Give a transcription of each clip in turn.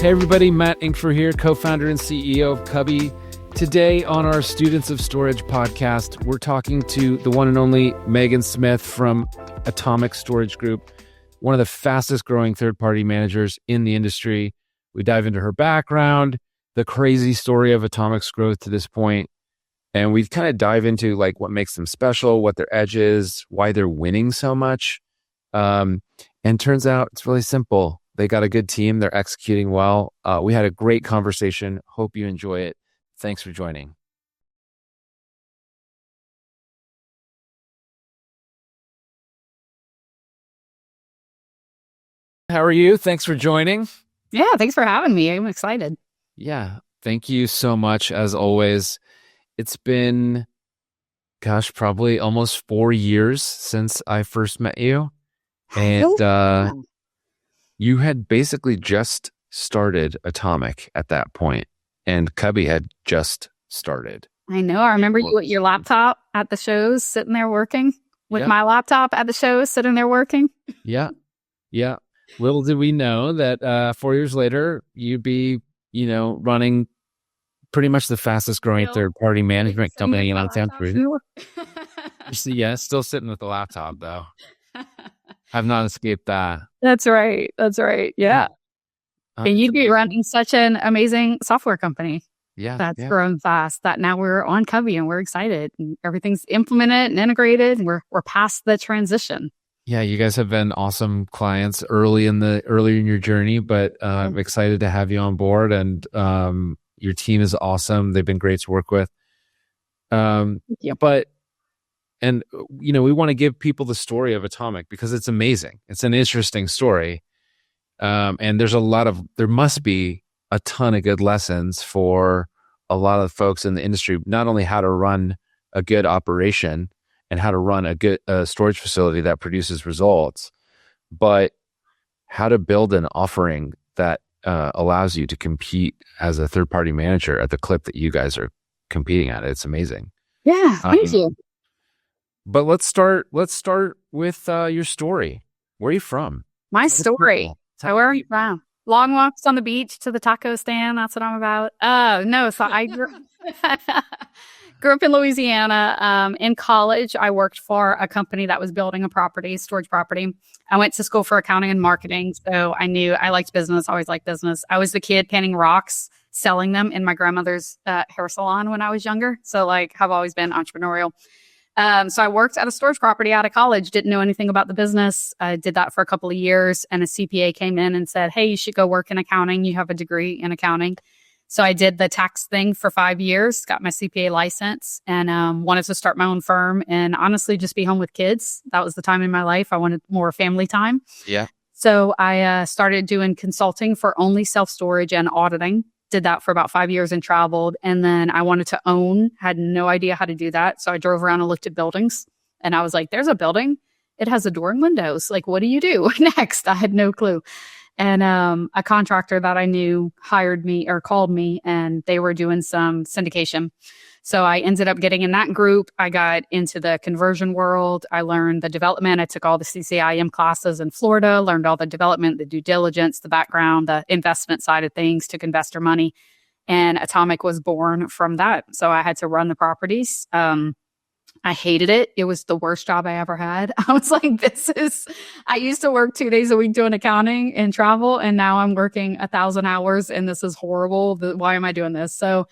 Hey everybody, Matt Engfer here, co-founder and CEO of Cubby. Today on our Students of Storage podcast, we're talking to the one and only Magen Smith from Atomic Storage Group, one of the fastest growing third-party managers in the industry. We dive into her background, the crazy story of Atomic's growth to this point, and we kind of dive into like what makes them special, what their edge is, why they're winning so much. And turns out it's really simple. They got a good team. They're executing well. We had a great conversation. Hope you enjoy it. Thanks for joining. How are you? Thanks for joining. Yeah, thanks for having me. I'm excited. Yeah, thank you so much as always. It's been, probably almost 4 years since I first met you. And you had basically just started Atomic at that point, and Cubby had just started. I know. I remember you with your laptop at the shows, sitting there working, with my laptop at the shows, sitting there working. Yeah. Little did we know that 4 years later, you'd be, running pretty much the fastest growing third-party management company in the country. Yeah, still sitting with the laptop, though. I've not escaped that. That's right. Yeah. And you'd be running such an amazing software company. Yeah. That's grown fast that now we're on Cubby and we're excited and everything's implemented and integrated and we're past the transition. Yeah, you guys have been awesome clients early in your journey, but I'm excited to have you on board, and your team is awesome. They've been great to work with. And we want to give people the story of Atomic because it's amazing. It's an interesting story. And there must be a ton of good lessons for a lot of folks in the industry, not only how to run a good operation and how to run a good storage facility that produces results, but how to build an offering that allows you to compete as a third-party manager at the clip that you guys are competing at. It's amazing. Yeah, thank you. But let's start with your story. Where are you from? My story. So where are you from? Long walks on the beach to the taco stand. That's what I'm about. No. So I grew up in Louisiana. In college, I worked for a company that was building a storage property. I went to school for accounting and marketing. So I liked business, always liked business. I was the kid painting rocks, selling them in my grandmother's hair salon when I was younger. So have always been entrepreneurial. So I worked at a storage property out of college, didn't know anything about the business. I did that for a couple of years, and a CPA came in and said, hey, you should go work in accounting. You have a degree in accounting. So I did the tax thing for 5 years, got my CPA license, and wanted to start my own firm and honestly just be home with kids. That was the time in my life. I wanted more family time. Yeah. So I started doing consulting for only self-storage and auditing. Did that for about 5 years and traveled. And then I wanted to own, had no idea how to do that. So I drove around and looked at buildings. And I was like, there's a building. It has a door and windows. What do you do next? I had no clue. And a contractor that I knew hired me or called me, and they were doing some syndication. So I ended up getting in that group. I got into the conversion world. I learned the development. I took all the CCIM classes in Florida, learned all the development, the due diligence, the background, the investment side of things, took investor money. And Atomic was born from that. So I had to run the properties. I hated it. It was the worst job I ever had. I was like, I used to work 2 days a week doing accounting and travel. And now I'm working 1,000 hours and this is horrible. Why am I doing this? So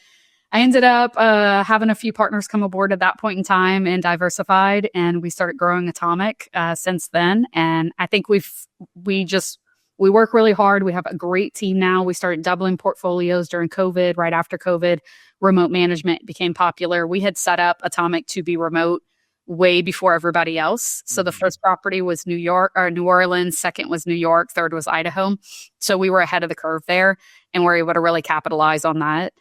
I ended up having a few partners come aboard at that point in time and diversified, and we started growing Atomic since then. And I think we work really hard. We have a great team now. We started doubling portfolios during COVID. Right after COVID, remote management became popular. We had set up Atomic to be remote way before everybody else. So the first property was New Orleans, second was New York, third was Idaho. So we were ahead of the curve there and were able to really capitalize on that.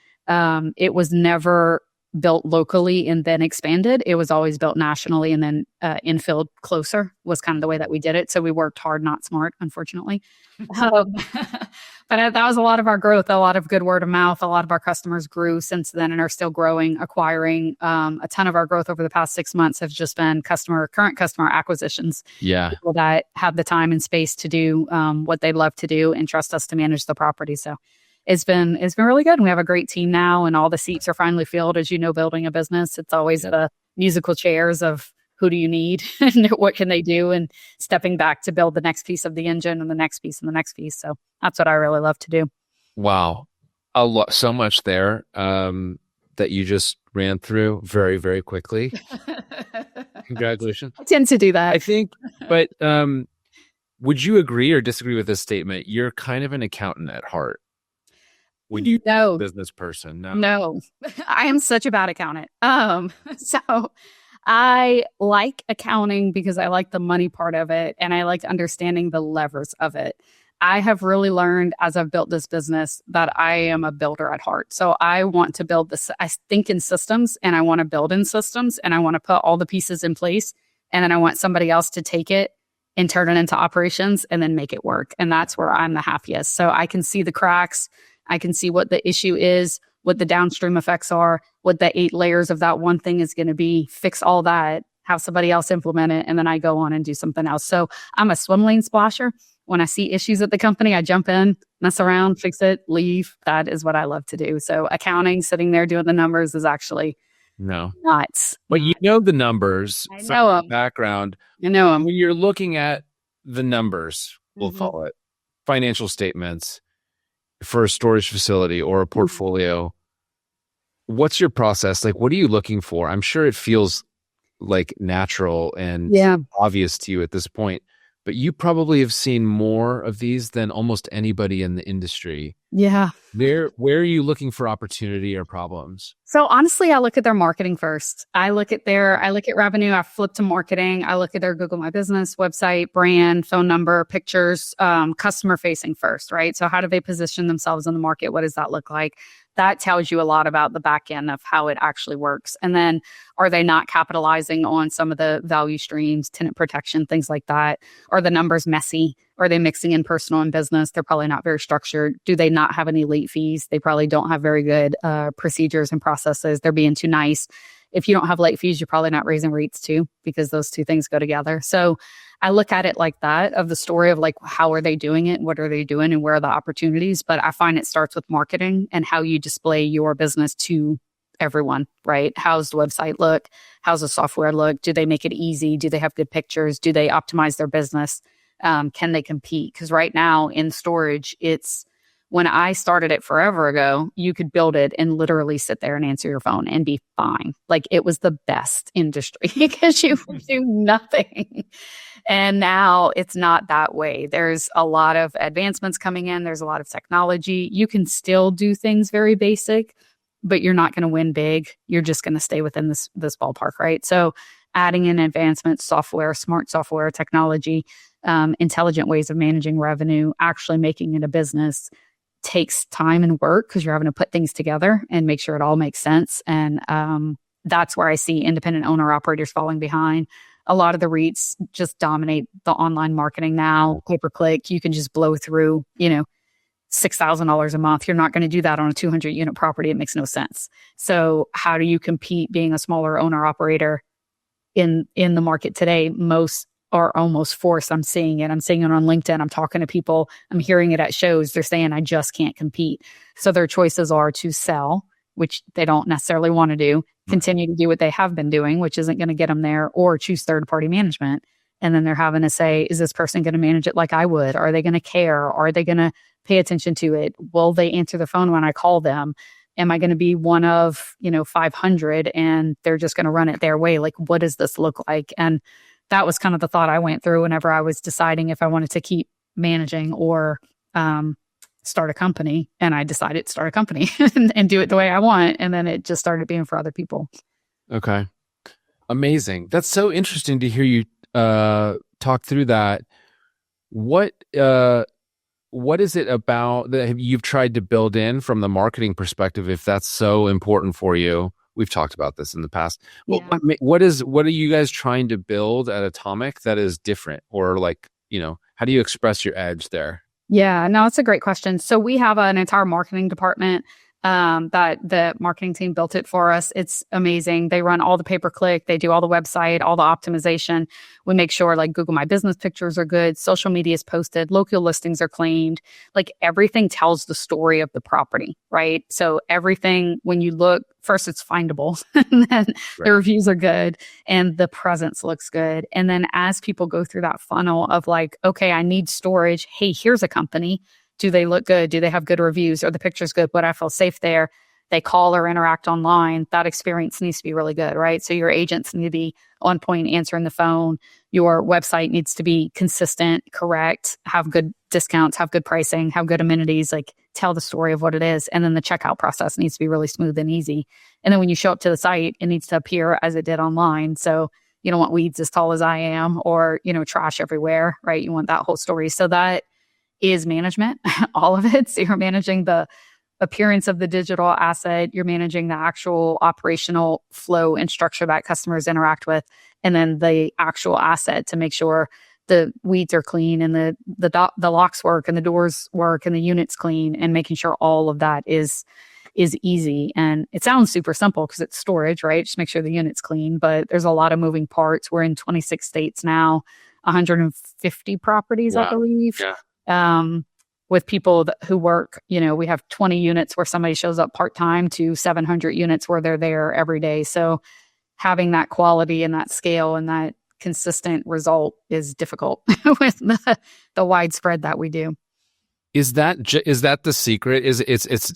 It was never built locally and then expanded. It was always built nationally and then infilled closer was kind of the way that we did it. So we worked hard, not smart, unfortunately. But that was a lot of our growth, a lot of good word of mouth. A lot of our customers grew since then and are still growing, acquiring. A ton of our growth over the past 6 months has just been current customer acquisitions. Yeah. People that have the time and space to do what they'd love to do and trust us to manage the property. So it's been really good. We have a great team now, and all the seats are finally filled. As you know, building a business, it's always the musical chairs of who do you need and what can they do, and stepping back to build the next piece of the engine and the next piece and the next piece. So that's what I really love to do. Wow. A lot, so much there that you just ran through very, very quickly. Congratulations. I tend to do that. I think, but would you agree or disagree with this statement? You're kind of an accountant at heart. Would you No. a business person? No. I am such a bad accountant. So I like accounting because I like the money part of it, and I like understanding the levers of it. I have really learned as I've built this business that I am a builder at heart. So I want to build this. I think in systems, and I want to build in systems, and I want to put all the pieces in place. And then I want somebody else to take it and turn it into operations and then make it work. And that's where I'm the happiest. So I can see the cracks. I can see what the issue is, what the downstream effects are, what the 8 layers of that one thing is going to be, fix all that, have somebody else implement it, and then I go on and do something else. So I'm a swim lane splasher. When I see issues at the company, I jump in, mess around, fix it, leave. That is what I love to do. So accounting, sitting there doing the numbers is actually nuts. But you know the numbers. I know them. Background. You know them. When you're looking at the numbers, we'll call it financial statements for a storage facility or a portfolio, what's your process? Like, what are you looking for? I'm sure it feels like natural and obvious to you at this point, but you probably have seen more of these than almost anybody in the industry. Yeah. Where are you looking for opportunity or problems? So honestly, I look at their marketing first. I look at revenue. I flip to marketing. I look at their Google My Business website, brand, phone number, pictures, customer facing first, right? So how do they position themselves in the market? What does that look like? That tells you a lot about the back end of how it actually works. And then are they not capitalizing on some of the value streams, tenant protection, things like that? Are the numbers messy? Are they mixing in personal and business? They're probably not very structured. Do they not have any late fees? They probably don't have very good procedures and processes. They're being too nice. If you don't have late fees, you're probably not raising rates too, because those two things go together. So I look at it like that, of the story of like, how are they doing it? What are they doing? And where are the opportunities? But I find it starts with marketing and how you display your business to everyone, right? How's the website look? How's the software look? Do they make it easy? Do they have good pictures? Do they optimize their business? Can they compete? Because right now in storage, when I started it forever ago, you could build it and literally sit there and answer your phone and be fine. Like, it was the best industry because you would do nothing. And now it's not that way. There's a lot of advancements coming in. There's a lot of technology. You can still do things very basic, but you're not going to win big. You're just going to stay within this ballpark, right? So adding in advancements, software, smart software, technology, intelligent ways of managing revenue, actually making it a business takes time and work, because you're having to put things together and make sure it all makes sense. And that's where I see independent owner operators falling behind. A lot of the REITs just dominate the online marketing now. Pay-per-click, you can just blow through, $6,000 a month. You're not going to do that on a 200 unit property. It makes no sense. So how do you compete being a smaller owner operator in the market today? Most are almost forced. I'm seeing it on LinkedIn. I'm talking to people. I'm hearing it at shows. They're saying, I just can't compete. So their choices are to sell, which they don't necessarily want to do, continue to do what they have been doing, which isn't going to get them there, or choose third-party management. And then they're having to say, is this person going to manage it like I would? Are they going to care? Are they going to pay attention to it? Will they answer the phone when I call them? Am I going to be one of, 500 and they're just going to run it their way? Like, what does this look like? And that was kind of the thought I went through whenever I was deciding if I wanted to keep managing or start a company. And I decided to start a company and do it the way I want. And then it just started being for other people. Okay. Amazing. That's so interesting to hear you talk through that. What is it about that you've tried to build in from the marketing perspective, if that's so important for you? We've talked about this in the past. Yeah. What are you guys trying to build at Atomic that is different, or like, how do you express your edge there? Yeah, no, it's a great question. So we have an entire marketing department that the marketing team built it for us. It's amazing. They run all the pay-per-click. They do all the website, all the optimization. We make sure like Google My Business pictures are good. Social media is posted. Local listings are claimed. Like everything tells the story of the property, right? So everything, when you look, first it's findable and then the reviews are good and the presence looks good. And then as people go through that funnel of like, okay, I need storage. Hey, here's a company. Do they look good? Do they have good reviews? Are the pictures good? Would I feel safe there? They call or interact online. That experience needs to be really good, right? So your agents need to be on point answering the phone. Your website needs to be consistent, correct, have good discounts, have good pricing, have good amenities, like tell the story of what it is. And then the checkout process needs to be really smooth and easy. And then when you show up to the site, it needs to appear as it did online. So you don't want weeds as tall as I am or, trash everywhere, right? You want that whole story. So that is management, all of it. So you're managing the appearance of the digital asset, you're managing the actual operational flow and structure that customers interact with, and then the actual asset to make sure the weeds are clean and the locks work and the doors work and the units clean, and making sure all of that is easy. And it sounds super simple because it's storage, right? Just make sure the unit's clean, but there's a lot of moving parts. We're in 26 states now, 150 properties, I believe. Yeah. With people who work, we have 20 units where somebody shows up part-time to 700 units where they're there every day. So having that quality and that scale and that consistent result is difficult with the widespread that we do. Is that the secret? It's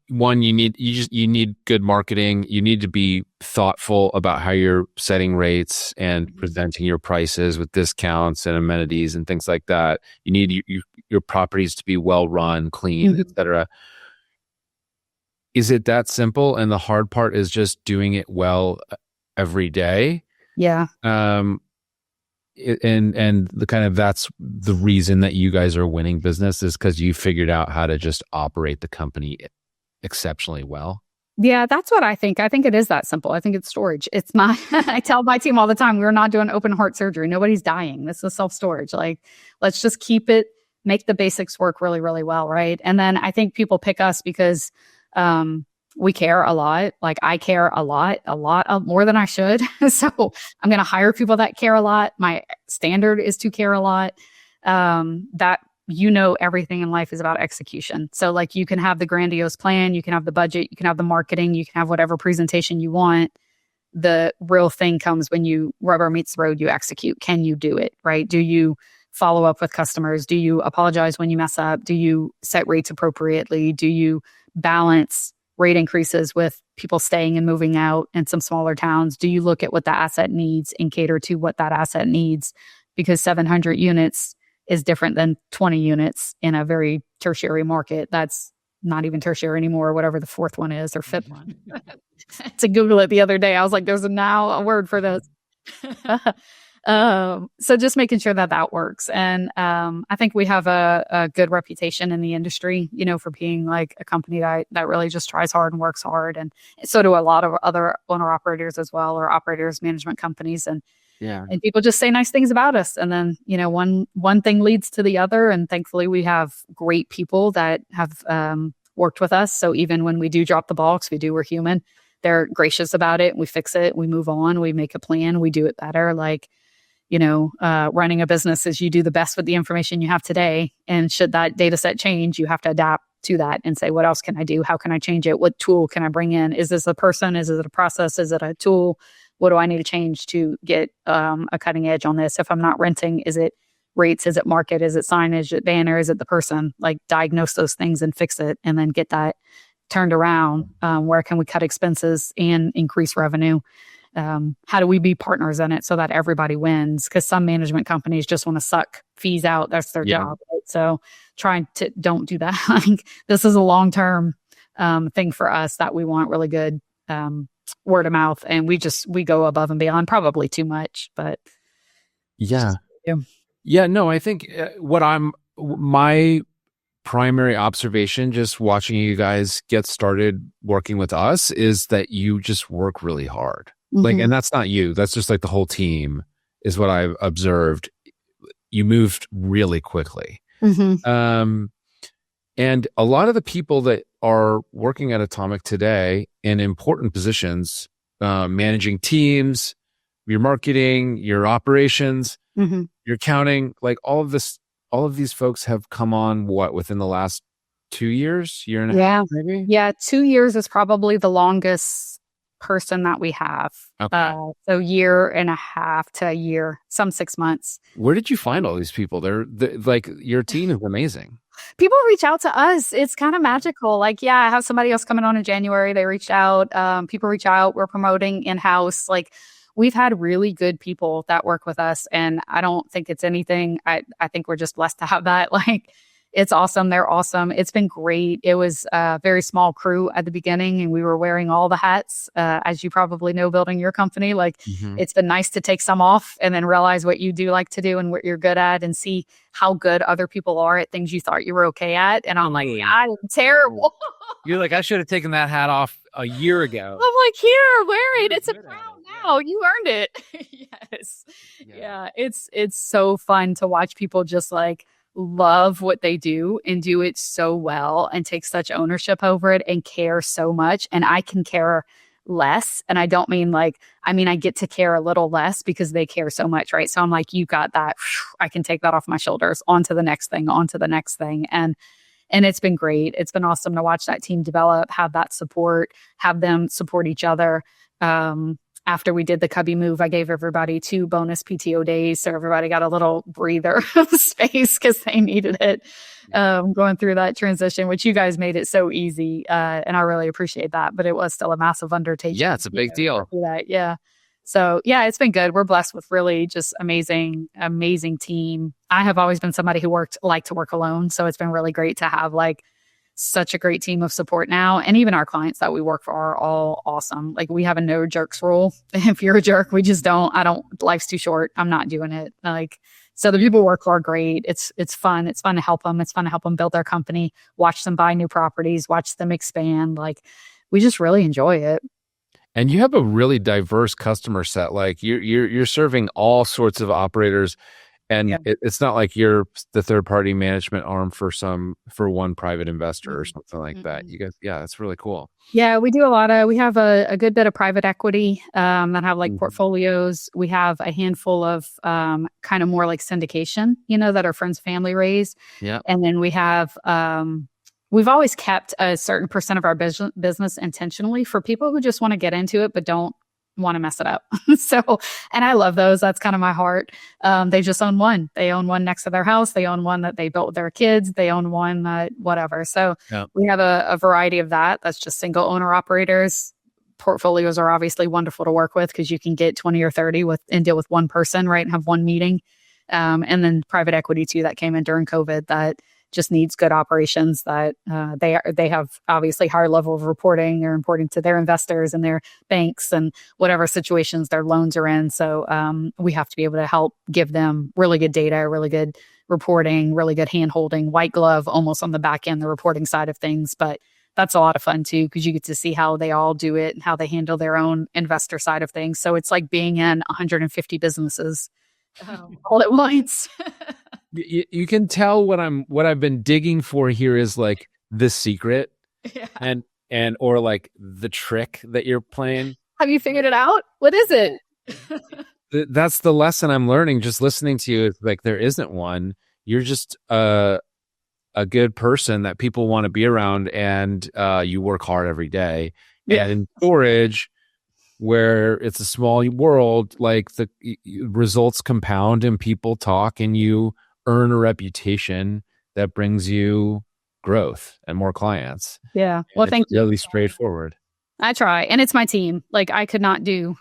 one, you need good marketing. You need to be thoughtful about how you're setting rates and presenting your prices with discounts and amenities and things like that. You need your properties to be well run, clean, etc. Is it that simple? And the hard part is just doing it well every day. Yeah. And the kind of, that's the reason that you guys are winning business, is because you figured out how to just operate the company exceptionally well. Yeah, that's what I think. I think it is that simple. I think it's storage. It's I tell my team all the time, we're not doing open heart surgery. Nobody's dying. This is self-storage. Like, let's just keep it, make the basics work really, really well, right? And then I think people pick us because we care a lot. Like, I care a lot more than I should. So I'm going to hire people that care a lot. My standard is to care a lot. That everything in life is about execution. So like, you can have the grandiose plan, you can have the budget, you can have the marketing, you can have whatever presentation you want. The real thing comes when rubber meets the road, you execute. Can you do it, right? Do you follow up with customers? Do you apologize when you mess up? Do you set rates appropriately? Do you balance rate increases with people staying and moving out in some smaller towns? Do you look at what the asset needs and cater to what that asset needs? Because 700 units is different than 20 units in a very tertiary market. That's not even tertiary anymore, whatever the fourth one is or fifth one. To Google it the other day, I was like, there's now a word for this. So just making sure that works. And I think we have a good reputation in the industry, for being like a company that really just tries hard and works hard. And so do a lot of other owner operators as well, or operators management companies. And people just say nice things about us. And then, one thing leads to the other. And thankfully we have great people that have worked with us. So even when we do drop the ball, because we're human, they're gracious about it. We fix it. We move on. We make a plan. We do it better. Like, running a business is you do the best with the information you have today. And should that data set change, you have to adapt to that and say, what else can I do? How can I change it? What tool can I bring in? Is this a person? Is it a process? Is it a tool? What do I need to change to get a cutting edge on this? If I'm not renting, is it rates? Is it market? Is it signage? Is it banner? Is it the person? Like, diagnose those things and fix it, and then get that turned around. Where can we cut expenses and increase revenue? How do we be partners in it so that everybody wins? Because some management companies just want to suck fees out. That's their job. Right? So don't do that. Like, this is a long-term thing for us that we want really good word of mouth. And we go above and beyond, probably too much, but yeah. No, I think my primary observation, just watching you guys get started working with us, is that you just work really hard. Like, and that's not you, that's just like the whole team is what I've observed. You moved really quickly. Mm-hmm. And a lot of the people that are working at Atomic today in important positions, managing teams, your marketing, your operations, Mm-hmm. your accounting, like all of these folks have come on within the last 2 years, year and a half, maybe? Yeah. 2 years is probably the longest person that we have. Okay. So year and a half to a year, some 6 months. Where did you find all these people? They're like, your team is amazing. People reach out to us. It's kind of magical. Like, yeah, I have somebody else coming on in January. They reached out. People reach out. We're promoting in-house. Like, we've had really good people that work with us. And I don't think it's anything. I think we're just blessed to have that. Like, it's awesome. They're awesome. It's been great. It was a very small crew at the beginning, and we were wearing all the hats, as you probably know, building your company. Like, it's been nice to take some off and then realize what you do like to do and what you're good at, and see how good other people are at things you thought you were okay at. And I'm like, I'm terrible. You're like, I should have taken that hat off a year ago. I'm like, here, wear it. It's a crown now. You earned it. Yes. Yeah. It's so fun to watch people just like love what they do and do it so well and take such ownership over it and care so much. And I can care less. And I don't mean like, I mean, I get to care a little less because they care so much, right? So I'm like, you got that. I can take that off my shoulders, on to the next thing, on to the next thing. And it's been great. It's been awesome to watch that team develop, have that support, have them support each other. After we did the Cubby move, I gave everybody 2 bonus PTO days. So everybody got a little breather of space because they needed it, going through that transition, which you guys made it so easy. And I really appreciate that. But it was still a massive undertaking. Yeah, it's a big deal. Yeah. So yeah, it's been good. We're blessed with really just amazing team. I have always been somebody who liked to work alone. So it's been really great to have like such a great team of support now. And even our clients that we work for are all awesome. Like, we have a no jerks rule. If you're a jerk, we just life's too short. I'm not doing it. Like, so the people who work are great. It's fun. It's fun to help them. It's fun to help them build their company, watch them buy new properties, watch them expand. Like, we just really enjoy it. And you have a really diverse customer set. Like, you're serving all sorts of operators. And it's not like you're the third-party management arm for one private investor or something like that. You guys, that's really cool. Yeah, we do we have a good bit of private equity that have like portfolios. We have a handful of kind of more like syndication, that our friends, family raise. Yeah. And then we have, we've always kept a certain percent of our business intentionally for people who just want to get into it, but don't want to mess it up. So, and I love those. That's kind of my heart. They just own one. They own one next to their house. They own one that they built with their kids. They own one that whatever. So we have a variety of that. That's just single owner operators. Portfolios are obviously wonderful to work with because you can get 20 or 30 and deal with one person, right? And have one meeting. And then private equity too, that came in during COVID, that just needs good operations, that they have obviously higher level of reporting. They're reporting to their investors and their banks and whatever situations their loans are in. So we have to be able to help give them really good data, really good reporting, really good hand holding, white glove almost on the back end, the reporting side of things. But that's a lot of fun too, because you get to see how they all do it and how they handle their own investor side of things. So it's like being in 150 businesses all at once. You can tell what I've been digging for here is like the secret and or like the trick that you're playing. Have you figured it out? What is it? That's the lesson I'm learning just listening to you. It's like, there isn't one. You're just a good person that people want to be around, and you work hard every day. Yeah. And in storage, where it's a small world, like the results compound and people talk, and you earn a reputation that brings you growth and more clients. Yeah. Well, thank you. Really straightforward. I try. And it's my team. Like, I could not do,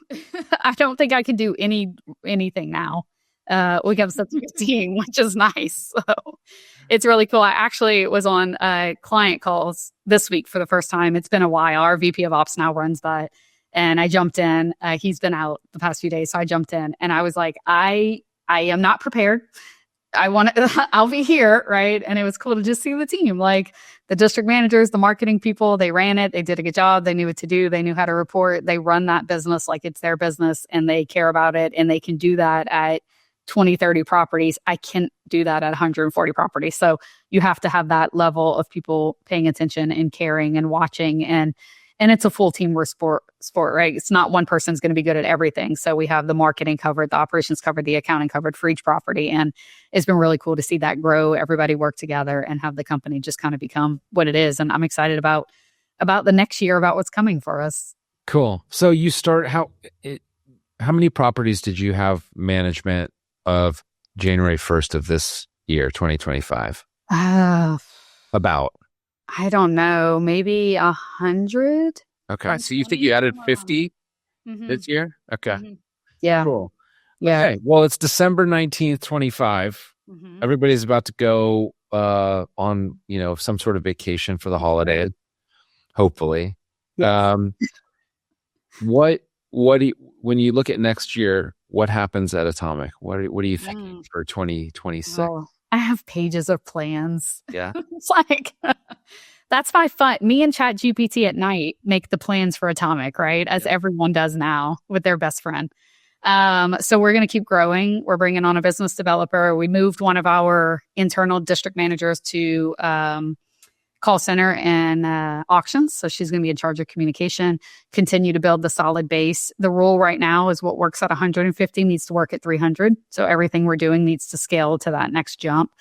I don't think I could do anything now. We have such a good team, which is nice. So it's really cool. I actually was on client calls this week for the first time. It's been a while. Our VP of Ops now runs that. And I jumped in. He's been out the past few days. So I jumped in and I was like, I am not prepared. I'll be here. Right. And it was cool to just see the team, like the district managers, the marketing people, they ran it. They did a good job. They knew what to do. They knew how to report. They run that business like it's their business, and they care about it. And they can do that at 20, 30 properties. I can't do that at 140 properties. So you have to have that level of people paying attention and caring and watching. And it's a full teamwork sport, right? It's not one person's going to be good at everything. So we have the marketing covered, the operations covered, the accounting covered for each property. And it's been really cool to see that grow, everybody work together and have the company just kind of become what it is. And I'm excited about the next year, about what's coming for us. Cool. So you start, how many properties did you have management of January 1st of this year, 2025? About? I don't know, maybe 100. Okay. So you think you added 50 this year? Okay. Yeah. Cool. Yeah. Okay. Well, it's December 19th, 25. Everybody's about to go on, some sort of vacation for the holiday, hopefully. Yes. What do you, when you look at next year, what happens at Atomic? What are you thinking for 2026? Oh, I have pages of plans. Yeah. It's like, that's my fun. Me and ChatGPT at night make the plans for Atomic, right? As everyone does now with their best friend. So we're going to keep growing. We're bringing on a business developer. We moved one of our internal district managers to call center and auctions. So she's going to be in charge of communication, continue to build the solid base. The rule right now is what works at 150 needs to work at 300. So everything we're doing needs to scale to that next jump.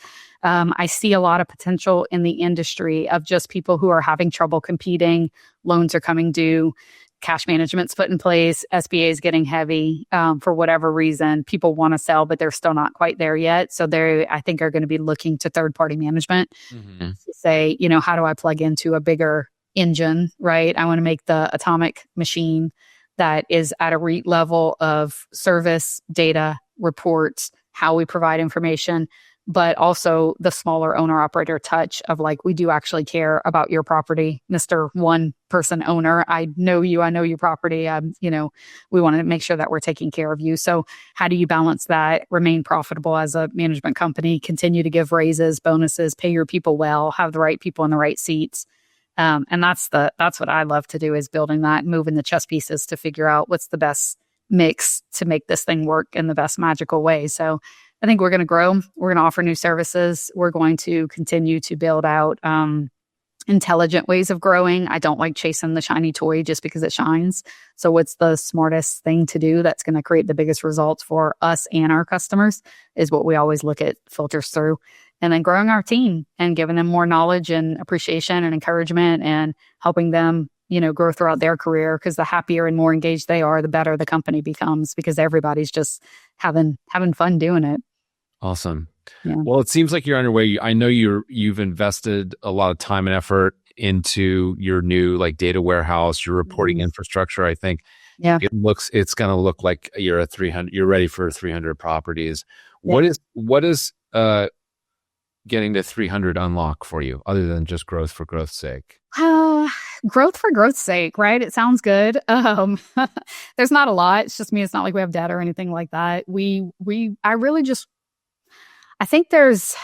I see a lot of potential in the industry of just people who are having trouble competing. Loans are coming due. Cash management's put in place. SBA is getting heavy for whatever reason. People want to sell, but they're still not quite there yet. So they, I think, are going to be looking to third-party management to say, how do I plug into a bigger engine, right? I want to make the Atomic machine that is at a REIT level of service, data, reports, how we provide information, but also the smaller owner operator touch of like, we do actually care about your property, Mr. One person owner. I know you, I know your property. We want to make sure that we're taking care of you. So how do you balance that, remain profitable as a management company, continue to give raises, bonuses, pay your people well, have the right people in the right seats? And that's what I love to do, is building that, moving the chess pieces to figure out what's the best mix to make this thing work in the best magical way. So I think we're going to grow. We're going to offer new services. We're going to continue to build out intelligent ways of growing. I don't like chasing the shiny toy just because it shines. So what's the smartest thing to do that's going to create the biggest results for us and our customers is what we always look at, filters through. And then growing our team and giving them more knowledge and appreciation and encouragement and helping them, grow throughout their career, because the happier and more engaged they are, the better the company becomes, because everybody's just having fun doing it. Awesome. Yeah. Well, it seems like you're on your way. I know you've invested a lot of time and effort into your new data warehouse, your reporting infrastructure. I think it's going to look like you're ready for 300 properties. Yeah. What is getting to 300 unlock for you, other than just growth for growth's sake? Growth for growth's sake, right? It sounds good. There's not a lot. It's just me. It's not like we have debt or anything like that. I think there's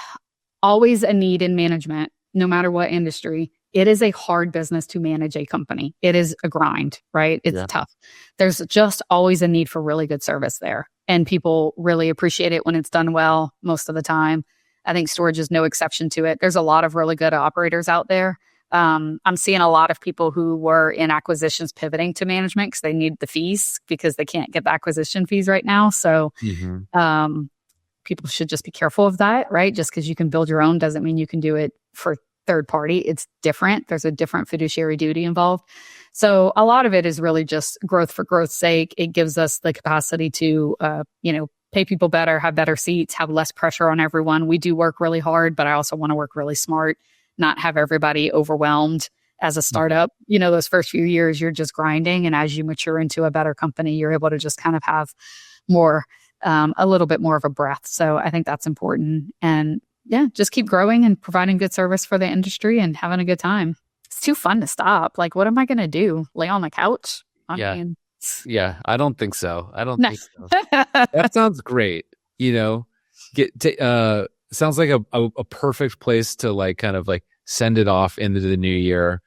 always a need in management, no matter what industry. It is a hard business to manage a company. It is a grind, right? It's tough. There's just always a need for really good service there. And people really appreciate it when it's done well most of the time. I think storage is no exception to it. There's a lot of really good operators out there. I'm seeing a lot of people who were in acquisitions pivoting to management because they need the fees, because they can't get the acquisition fees right now. So people should just be careful of that, right? Just because you can build your own doesn't mean you can do it for third party. It's different. There's a different fiduciary duty involved. So a lot of it is really just growth for growth's sake. It gives us the capacity to, pay people better, have better seats, have less pressure on everyone. We do work really hard, but I also want to work really smart, not have everybody overwhelmed as a startup. Those first few years, you're just grinding. And as you mature into a better company, you're able to just kind of have more, a little bit more of a breath. So I think that's important. And just keep growing and providing good service for the industry and having a good time. It's too fun to stop. Like, what am I going to do? Lay on the couch? I don't think so. Think so. That sounds great. Sounds like a perfect place to send it off into the new year,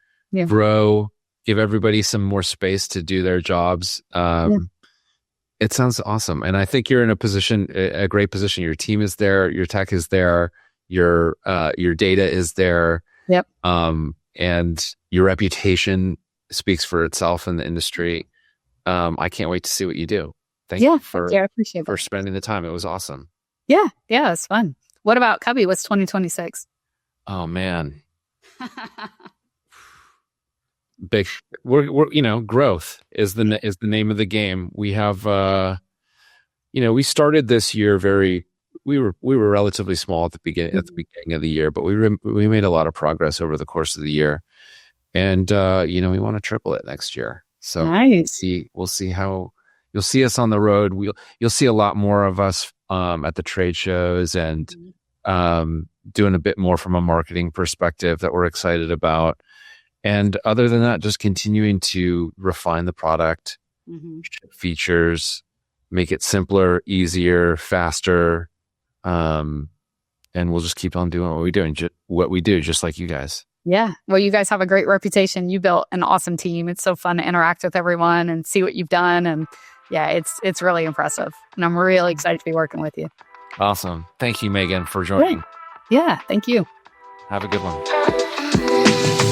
grow, give everybody some more space to do their jobs. It sounds awesome. And I think you're in a great position. Your team is there, your tech is there, your data is there. Yep. And your reputation speaks for itself in the industry. I can't wait to see what you do. Thank you I appreciate for spending the time. It was awesome. Yeah. Yeah. It's fun. What about Cubby? What's 2026? Oh man. Big, we're growth is the name of the game. We have, we started this year we were relatively small at the beginning of the year, but we made a lot of progress over the course of the year, and we want to triple it next year. So nice. We'll see how you'll see us on the road. You'll see a lot more of us at the trade shows and doing a bit more from a marketing perspective that we're excited about. And other than that, just continuing to refine the product, features, make it simpler, easier, faster. And we'll just keep on doing what we do, just like you guys. Yeah. Well, you guys have a great reputation. You built an awesome team. It's so fun to interact with everyone and see what you've done. And yeah, it's really impressive. And I'm really excited to be working with you. Awesome. Thank you, Magen, for joining. Yeah. Thank you. Have a good one.